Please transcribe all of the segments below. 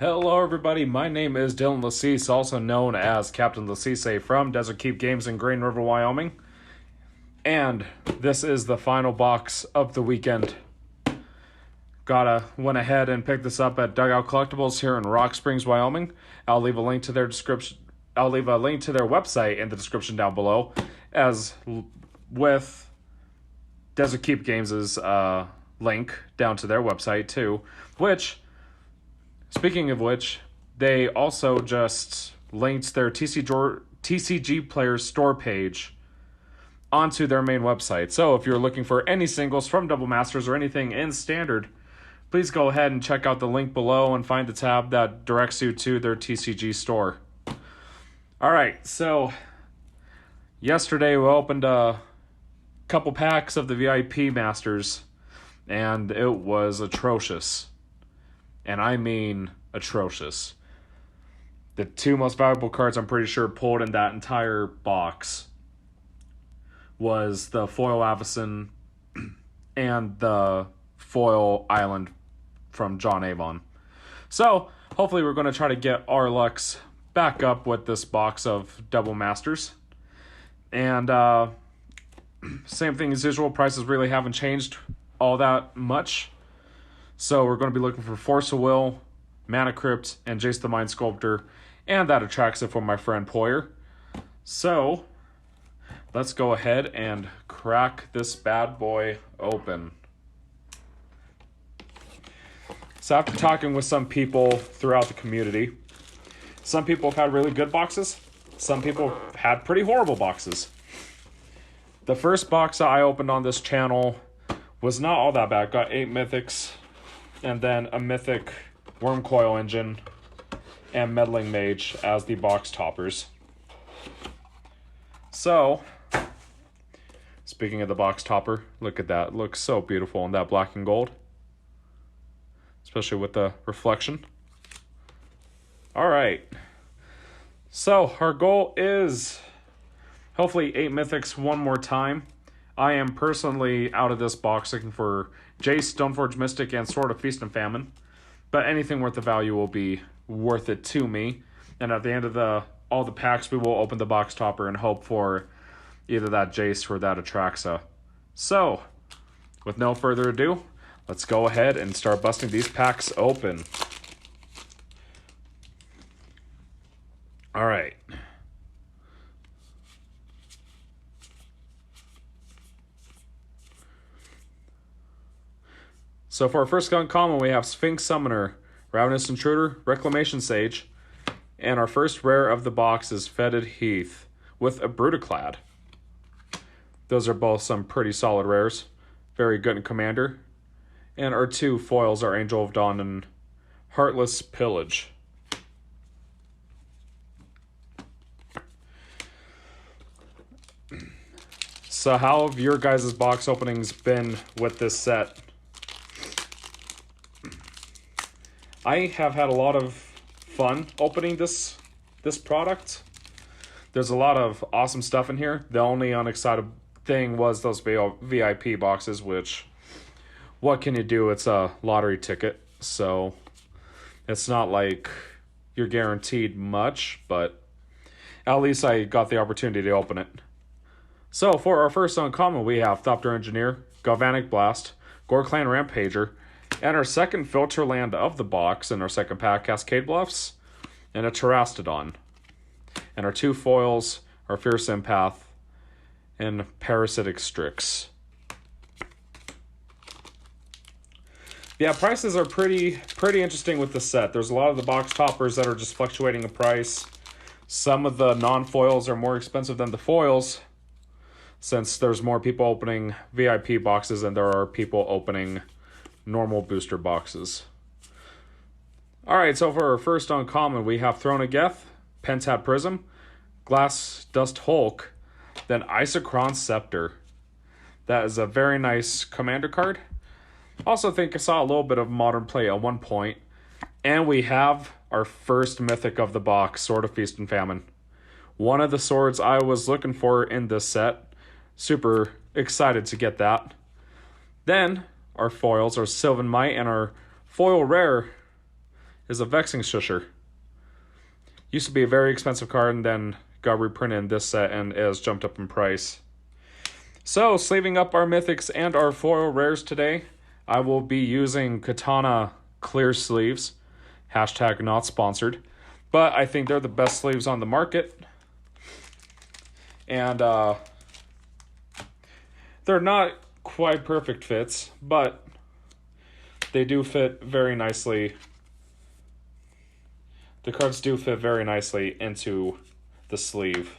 Hello everybody, my name is Dylan Lassise, also known as Captain Lassise from Desert Keep Games in Green River, Wyoming. And this is the final box of the weekend. Went ahead and picked this up at Dugout Collectibles here in Rock Springs, Wyoming. I'll leave a link to their website in the description down below, as with Desert Keep Games' link down to their website too, Speaking of which, they also just linked their TCG Players store page onto their main website. So if you're looking for any singles from Double Masters or anything in Standard, please go ahead and check out the link below and find the tab that directs you to their TCG store. Alright, so yesterday we opened a couple packs of the VIP Masters, and it was atrocious. And I mean atrocious. The two most valuable cards I'm pretty sure pulled in that entire box was the foil Avacyn and the foil Island from John Avon. So, hopefully we're going to try to get our lucks back up with this box of Double Masters. And same thing as usual, prices really haven't changed all that much. So we're going to be looking for Force of Will, Mana Crypt, and Jace the Mind Sculptor, and that Atraxa for my friend Poyer. So let's go ahead and crack this bad boy open. So after talking with some people throughout the community, some people have had really good boxes, some people have had pretty horrible boxes. The first box that I opened on this channel was not all that bad. Got 8 Mythics, and then a Mythic Wormcoil Engine and Meddling Mage as the box toppers. So, speaking of the box topper, look at that. It looks so beautiful in that black and gold, especially with the reflection. Alright, so our goal is hopefully 8 Mythics one more time. I am personally out of this box looking for Jace, Stoneforge Mystic, and Sword of Feast and Famine. But anything worth the value will be worth it to me. And at the end of all the packs, we will open the box topper and hope for either that Jace or that Atraxa. So, with no further ado, let's go ahead and start busting these packs open. Alright. So for our first uncommon, we have Sphinx Summoner, Ravenous Intruder, Reclamation Sage, and our first rare of the box is Fetid Heath with a Brutaclad. Those are both some pretty solid rares. Very good in Commander. And our two foils are Angel of Dawn and Heartless Pillage. So how have your guys' box openings been with this set? I have had a lot of fun opening this product. There's a lot of awesome stuff in here. The only unexcited thing was those VIP boxes, which, what can you do? It's a lottery ticket, so it's not like you're guaranteed much, but at least I got the opportunity to open it. So for our first uncommon, we have Thopter Engineer, Galvanic Blast, Gore-Clan Rampager, and our second filter land of the box in our second pack, Cascade Bluffs, and a Terastodon. And our two foils are Fierce Empath and Parasitic Strix. Yeah, prices are pretty interesting with the set. There's a lot of the box toppers that are just fluctuating in price. Some of the non-foils are more expensive than the foils, since there's more people opening VIP boxes than there are people opening normal booster boxes. Alright, so for our first uncommon, we have Throne of Geth, Pentad Prism, Glass Dust Hulk, then Isochron Scepter. That is a very nice commander card. Also think I saw a little bit of modern play at one point. And we have our first mythic of the box, Sword of Feast and Famine. One of the swords I was looking for in this set. Super excited to get that. Then our foils are Sylvan Might, and our foil rare is a Vexing Shusher. Used to be a very expensive card and then got reprinted in this set and has jumped up in price. So, sleeving up our mythics and our foil rares today, I will be using Katana clear sleeves. Hashtag not sponsored. But I think they're the best sleeves on the market. And they're not quite perfect fits, but they do fit very nicely. The cards do fit very nicely into the sleeve.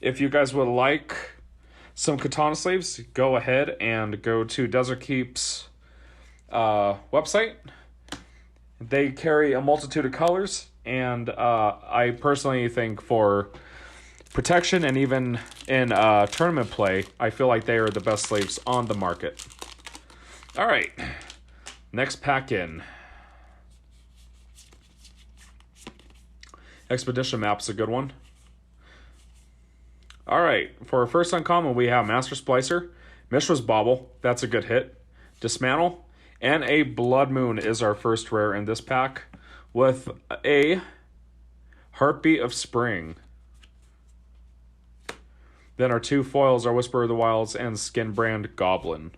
If you guys would like some Katana sleeves, go ahead and go to Desert Keep's website. They carry a multitude of colors, and I personally think for protection and even in tournament play, I feel like they are the best sleeves on the market. All right, next pack in. Expedition Map's a good one. All right, for our first uncommon, we have Master Splicer, Mishra's Bauble, that's a good hit, Dismantle, and a Blood Moon is our first rare in this pack, with a Heartbeat of Spring. Then our two foils are Whisper of the Wilds and Skinbrand Goblin.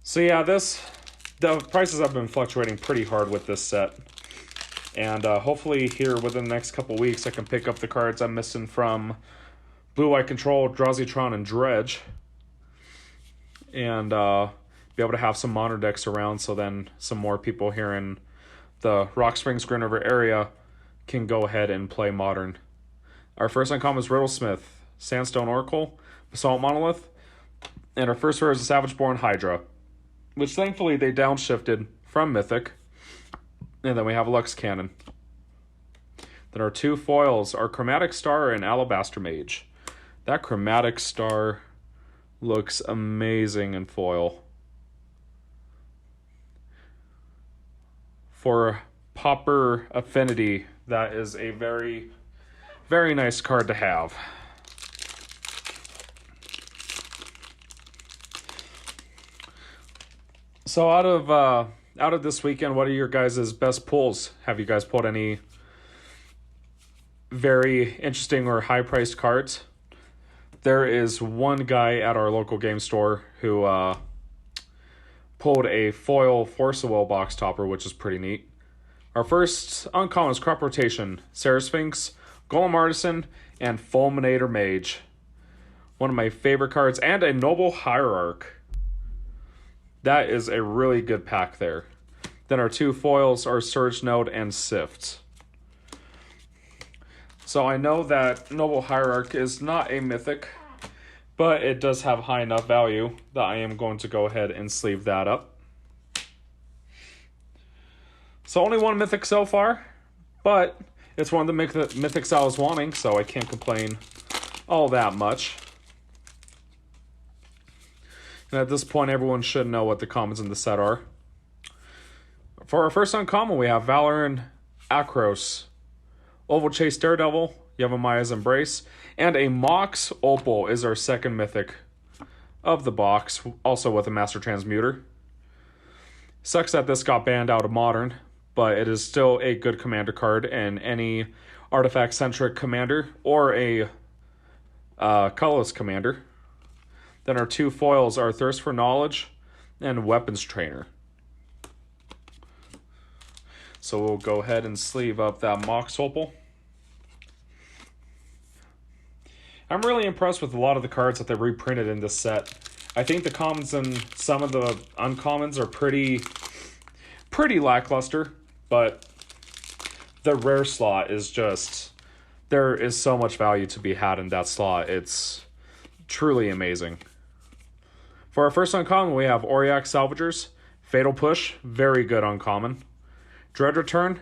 So yeah, the prices have been fluctuating pretty hard with this set. And hopefully here within the next couple weeks I can pick up the cards I'm missing from Blue White Control, Drowsytron, and Dredge. And be able to have some modern decks around, so then some more people here in the Rock Springs, Green River area can go ahead and play modern. Our first uncommon is Riddlesmith, Sandstone Oracle, Basalt Monolith, and our first rare is a Savageborn Hydra, which thankfully they downshifted from Mythic. And then we have a Lux Cannon. Then our two foils are Chromatic Star and Alabaster Mage. That Chromatic Star looks amazing in foil. For Pauper Affinity, that is a very, very nice card to have. So out of this weekend, what are your guys' best pulls? Have you guys pulled any very interesting or high-priced cards? There is one guy at our local game store who pulled a foil Force of Will box topper, which is pretty neat. Our first uncommon is Crop Rotation, Sarah Sphinx, Golem Artisan, and Fulminator Mage. One of my favorite cards, and a Noble Hierarch. That is a really good pack there. Then our two foils are Surge Node and Sift. So I know that Noble Hierarch is not a mythic, but it does have high enough value that I am going to go ahead and sleeve that up. So only one mythic so far, but it's one of the mythics I was wanting, so I can't complain all that much. And at this point, everyone should know what the commons in the set are. For our first uncommon, we have Valoran Akros, Oval Chase Daredevil, Yevamaya's Embrace, and a Mox Opal is our second mythic of the box, also with a Master Transmuter. Sucks that this got banned out of Modern, but it is still a good commander card, and any artifact-centric commander or a colorless commander. Then our two foils are Thirst for Knowledge and Weapons Trainer. So we'll go ahead and sleeve up that Mox Opal. I'm really impressed with a lot of the cards that they reprinted in this set. I think the commons and some of the uncommons are pretty lackluster, but the rare slot is just, there is so much value to be had in that slot. It's truly amazing. For our first uncommon, we have Auriac Salvagers, Fatal Push, very good uncommon, Dread Return,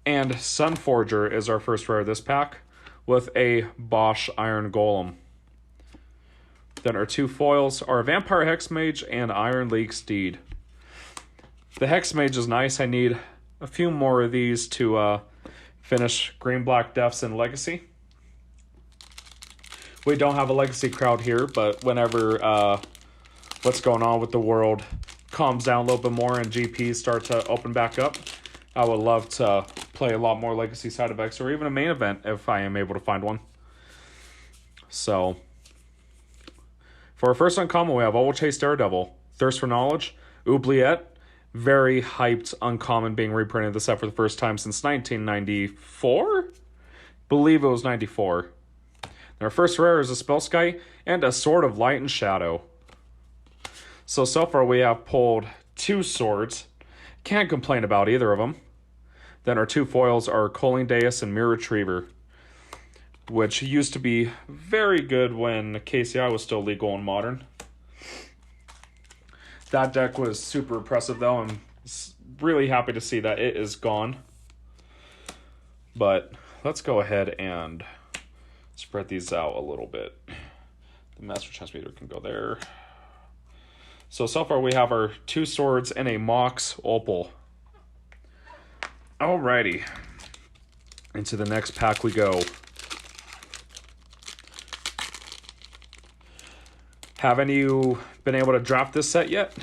and Sunforger is our first rare of this pack, with a Bosch Iron Golem. Then our two foils are Vampire Hexmage and Iron League Steed. The Hexmage is nice. I need a few more of these to finish Green-Black Deaths in Legacy. We don't have a Legacy crowd here, but whenever what's going on with the world calms down a little bit more and GPs start to open back up, I would love to play a lot more Legacy side effects or even a main event if I am able to find one. So, for our first uncommon, we have Oval Chase Daredevil, Thirst for Knowledge, Oubliette, very hyped uncommon being reprinted this set for the first time since 1994? Believe it was 94. And our first rare is a Spellskite and a Sword of Light and Shadow. So far we have pulled 2 swords. Can't complain about either of them. Then our 2 foils are Culling Deus and Mirror Retriever, which used to be very good when KCI was still legal and modern. That deck was super impressive though. I'm really happy to see that it is gone. But let's go ahead and spread these out a little bit. The Master Transmuter can go there. So far we have our 2 swords and a Mox Opal. Alrighty. Into the next pack we go. Haven't you been able to drop this set yet?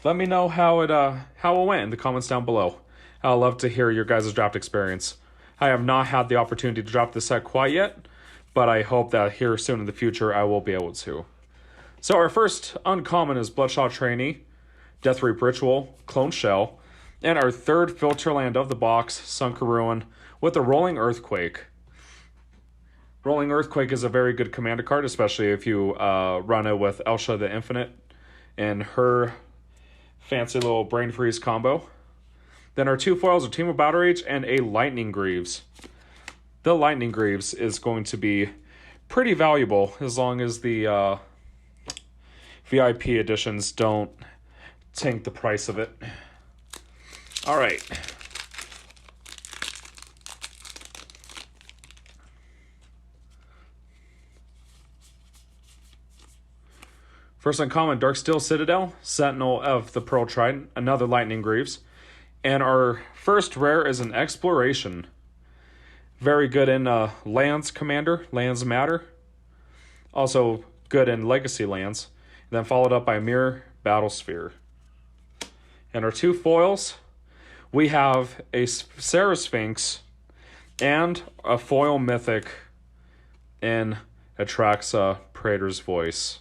Let me know how it went in the comments down below. I'd love to hear your guys' draft experience. I have not had the opportunity to drop this set quite yet, but I hope that here soon in the future I will be able to. So our first uncommon is Bloodshot Trainee, Death Reap Ritual, Clone Shell, and our third filter land of the box, Sunk Ruin, with a Rolling Earthquake. Rolling Earthquake is a very good commander card, especially if you run it with Elsha the Infinite and her fancy little Brain Freeze combo. Then our 2 foils are Team of Battle Rage and a Lightning Greaves. The Lightning Greaves is going to be pretty valuable as long as the VIP editions don't tank the price of it. All right. First uncommon, Darksteel Citadel, Sentinel of the Pearl Trident, another Lightning Greaves. And our first rare is an Exploration. Very good in lands commander, lands matter. Also good in legacy lands. And then followed up by Mirror Battlesphere. And our 2 foils, we have a Sarah Sphinx and a foil mythic in Atraxa Praetor's Voice.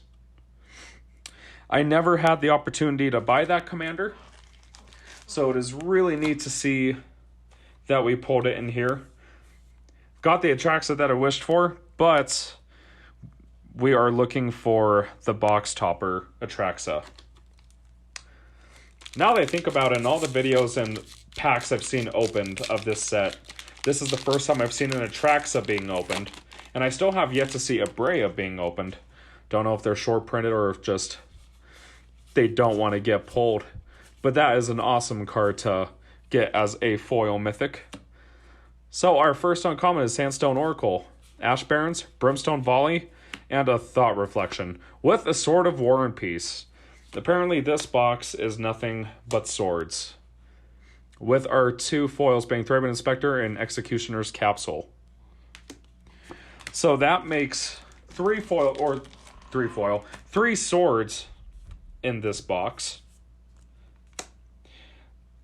I never had the opportunity to buy that commander, so it is really neat to see that we pulled it in here. Got the Atraxa that I wished for, but we are looking for the box topper Atraxa. Now that I think about it, in all the videos and packs I've seen opened of this set, this is the first time I've seen an Atraxa being opened, and I still have yet to see a Brea being opened. Don't know if they're short printed or if just they don't want to get pulled. But that is an awesome card to get as a foil mythic. So our first uncommon is Sandstone Oracle, Ash Barrens, Brimstone Volley, and a Thought Reflection with a Sword of War and Peace. Apparently this box is nothing but swords, with our 2 foils being Thraben Inspector and Executioner's Capsule. So that makes 3 swords in this box.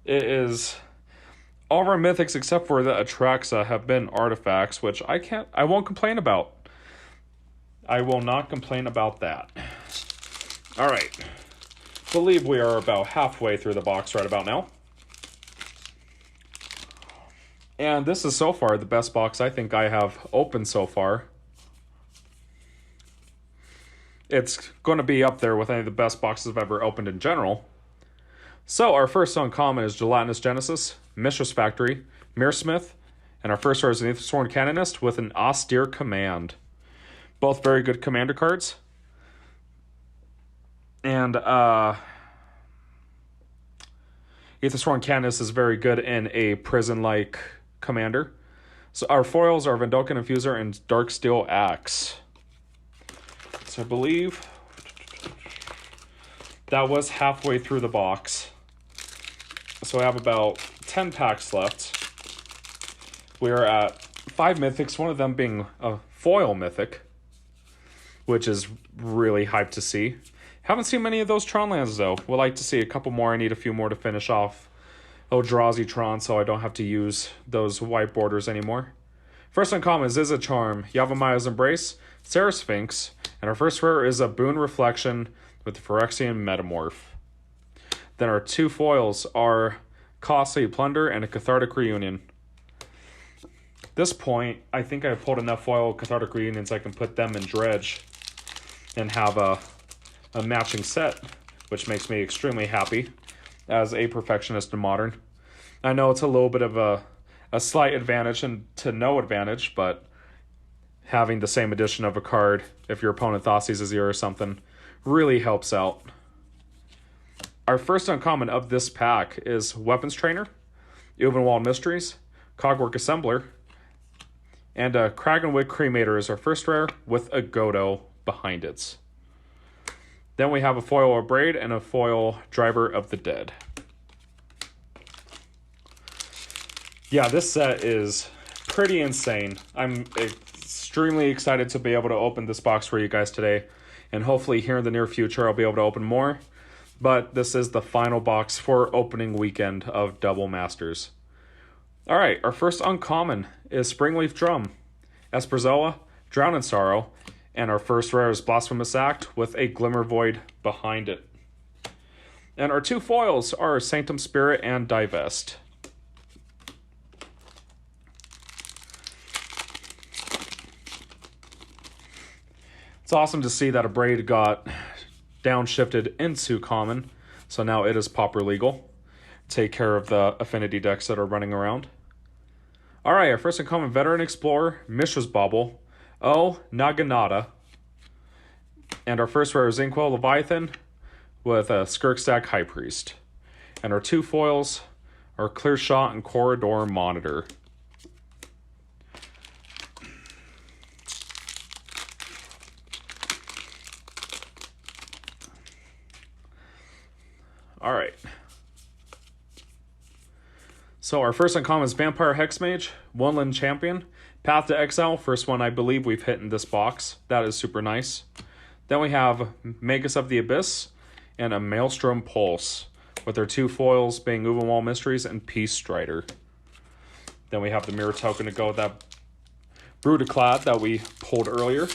It is all of our mythics except for the Atraxa have been artifacts, which I won't complain about. I will not complain about that. All right. Believe we are about halfway through the box right about now. And this is so far the best box I think I have opened so far. It's going to be up there with any of the best boxes I've ever opened in general. So our first uncommon is Gelatinous Genesis, Mistress Factory, Mirrorsmith, and our first rare is an Aethersworn Canonist with an Austere Command. Both very good commander cards. And Aethersworn Canonist is very good in a prison-like commander. So our foils are Vendoken Infuser and Darksteel Axe. So I believe that was halfway through the box. So I have about 10 packs left. We are at 5 mythics, one of them being a foil mythic, which is really hyped to see. Haven't seen many of those Tron lands, though. Would like to see a couple more. I need a few more to finish off Eldrazi Tron, so I don't have to use those white borders anymore. First uncommon is a Charm, Yavimaya Embrace, Sarah Sphinx, and our first rare is a Boon Reflection with the Phyrexian Metamorph. Then our two foils are Costly Plunder and a Cathartic Reunion. At this point, I think I've pulled enough foil Cathartic Reunions I can put them in Dredge and have a matching set, which makes me extremely happy as a perfectionist in Modern. I know it's a little bit of a slight advantage and to no advantage, but having the same edition of a card, if your opponent Thoughtseize you or something, really helps out. Our first uncommon of this pack is Weapons Trainer, Uvenwald Mysteries, Cogwork Assembler, and a Kragenwick Cremator is our first rare with a Godo behind it. Then we have a foil Abrade and a foil Driver of the Dead. Yeah, this set is pretty insane. I'm extremely excited to be able to open this box for you guys today. And hopefully here in the near future, I'll be able to open more. But this is the final box for opening weekend of Double Masters. All right, our first uncommon is Springleaf Drum, Esperzoa, Drown in Sorrow, and our first rare is Blasphemous Act with a Glimmer Void behind it. And our two foils are Sanctum Spirit and Divest. It's awesome to see that Abrade got downshifted into common, so now it is pauper legal. Take care of the affinity decks that are running around. All right, our first uncommon Veteran Explorer, Mishra's Bauble, Naginata, and our first rare is Inkwell Leviathan with a Skirkstack High Priest. And our two foils are Clear Shot and Corridor Monitor. All right. So our first uncommon is Vampire Hexmage, One-Land Champion, Path to Exile, first one I believe we've hit in this box. That is super nice. Then we have Magus of the Abyss and a Maelstrom Pulse, with their two foils being Uvenwald Mysteries and Peace Strider. Then we have the Mirror Token to go with that Brutaclad that we pulled earlier.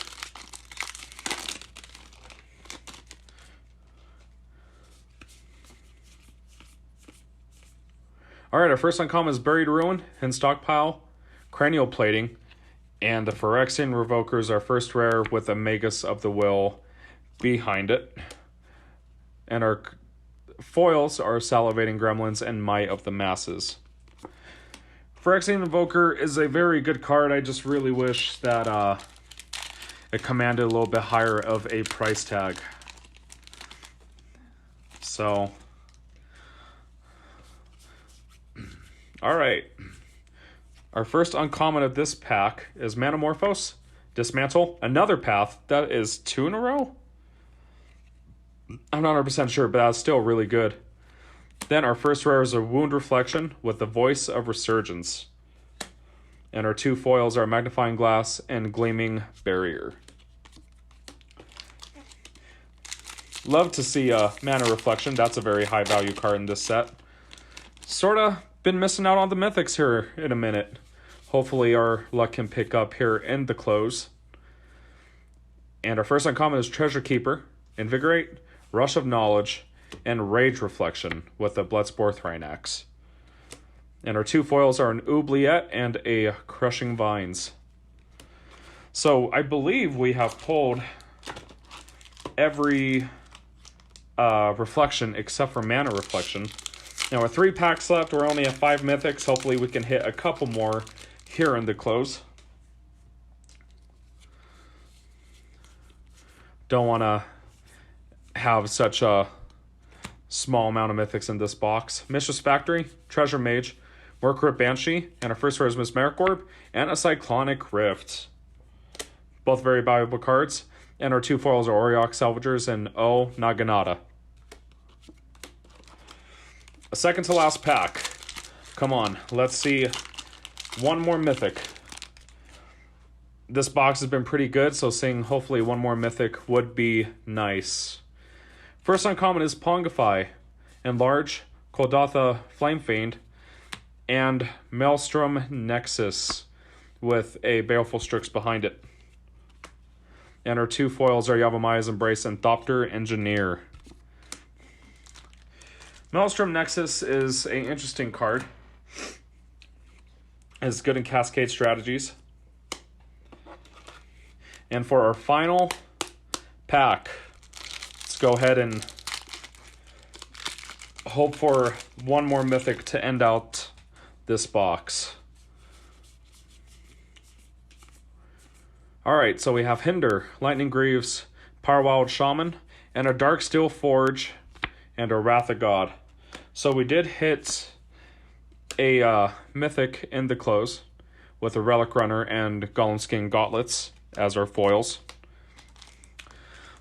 Alright, our first uncommon is Buried Ruin and Stockpile, Cranial Plating, and the Phyrexian Revoker is our first rare with a Magus of the Will behind it. And our foils are Salivating Gremlins and Might of the Masses. Phyrexian Invoker is a very good card. I just really wish that it commanded a little bit higher of a price tag. So, alright. Our first uncommon of this pack is Manamorphose, Dismantle, another Path. That is 2 in a row? I'm not 100% sure, but that's still really good. Then our first rare is a Wound Reflection with the Voice of Resurgence. And our two foils are Magnifying Glass and Gleaming Barrier. Love to see Mana Reflection. That's a very high value card in this set. Sorta been missing out on the mythics here in a minute. Hopefully our luck can pick up here in the close. And our first uncommon is Treasure Keeper, Invigorate, Rush of Knowledge, and Rage Reflection with the Bloodspore Thrynax. And our two foils are an Oubliette and a Crushing Vines. So I believe we have pulled every reflection except for Mana Reflection. Now with 3 packs left, we're only at 5 mythics. Hopefully we can hit a couple more here in the close. Don't want to have such a small amount of mythics in this box. Mistress Factory, Treasure Mage, Murkrip Banshee, and our first rare is Mesmeric Orb, and a Cyclonic Rift. Both very valuable cards. And our two foils are Auriok Salvagers and Naginata. A second to last pack. Come on, let's see one more mythic. This box has been pretty good, so seeing hopefully one more mythic would be nice. First uncommon is Pongify, Enlarge, Koldatha Flamefiend, and Maelstrom Nexus with a Baleful Strix behind it. And our two foils are Yavimai's Embrace and Thopter Engineer. Maelstrom Nexus is an interesting card. It's good in Cascade strategies. And for our final pack, let's go ahead and hope for one more Mythic to end out this box. Alright, so we have Hinder, Lightning Greaves, Powerwild Shaman, and a Darksteel Forge, and a Wrath of God. So we did hit a Mythic in the close with a Relic Runner and Golem Skin Gauntlets as our foils.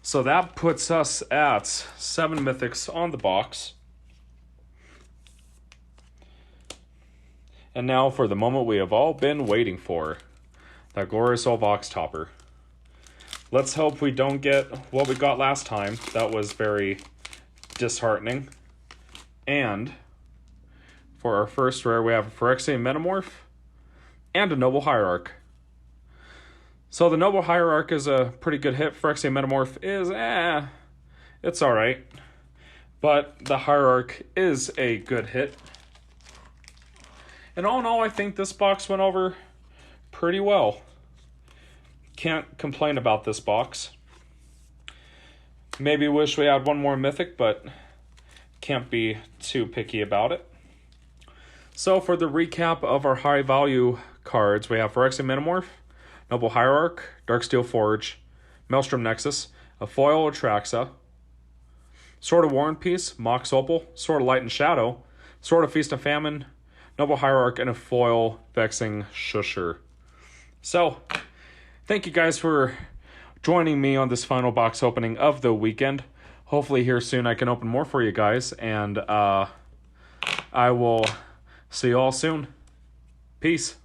So that puts us at 7 Mythics on the box. And now for the moment we have all been waiting for. That glorious old box topper. Let's hope we don't get what we got last time. That was very disheartening. And for our first rare, we have a Phyrexian Metamorph and a Noble Hierarch. So the Noble Hierarch is a pretty good hit. Phyrexian Metamorph is, it's alright. But the Hierarch is a good hit. And all in all, I think this box went over pretty well. Can't complain about this box. Maybe wish we had one more Mythic, but can't be too picky about it. So for the recap of our high value cards, we have Phyrexian Metamorph, Noble Hierarch, Darksteel Forge, Maelstrom Nexus, a foil Atraxa, Sword of War and Peace, Mox Opal, Sword of Light and Shadow, Sword of Feast and Famine, Noble Hierarch, and a foil Vexing Shusher. So, thank you guys for joining me on this final box opening of the weekend. Hopefully here soon I can open more for you guys, and I will see you all soon. Peace.